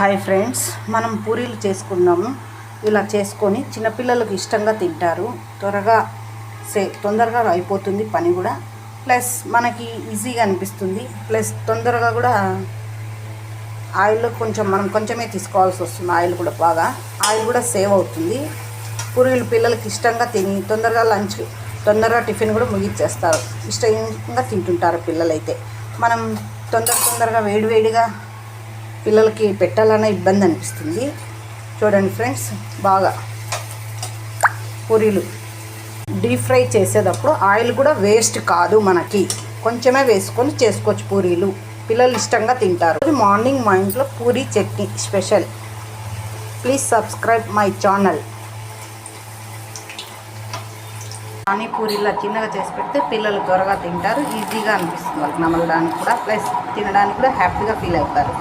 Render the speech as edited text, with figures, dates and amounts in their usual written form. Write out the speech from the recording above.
Hi friends, మనం పూరీలు చేసుకున్నాము. ఇలా చేసుకొని చిన్నపిల్లలకు ఇష్టంగా తింటారు. తొందరగా అయిపోతుంది పని కూడా, ప్లస్ మనకి ఈజీగా అనిపిస్తుంది. ప్లస్ తొందరగా కూడా ఆయిల్ మనం కొంచెమే తీసుకోవాల్సి వస్తుంది. ఆయిల్ కూడా సేవ్ అవుతుంది. పూరీలు పిల్లలకి ఇష్టంగా తిని తొందరగా టిఫిన్ కూడా ముగించేస్తారు. ఇష్టంగా తింటుంటారు పిల్లలైతే. మనం తొందరగా వేడివేడిగా పిల్లలకి పెట్టాలన్న ఇబ్బంది అనిపిస్తుంది. చూడండి ఫ్రెండ్స్, బాగా పూరీలు డీప్ ఫ్రై చేసేటప్పుడు ఆయిల్ కూడా వేస్ట్ కాదు. మనకి కొంచెమే వేసుకొని చేసుకోవచ్చు. పూరీలు పిల్లలు ఇష్టంగా తింటారు. మార్నింగ్ మా ఇంట్లో puri chutney special. Please subscribe my channel. పానీపూరిలా చిన్నగా చేసి పెడితే పిల్లలు త్వరగా తింటారు. ఈజీగా అనిపిస్తుంది వాళ్ళకి నమలడానికి కూడా, ప్లస్ తినడానికి కూడా హ్యాపీగా ఫీల్ అవుతారు.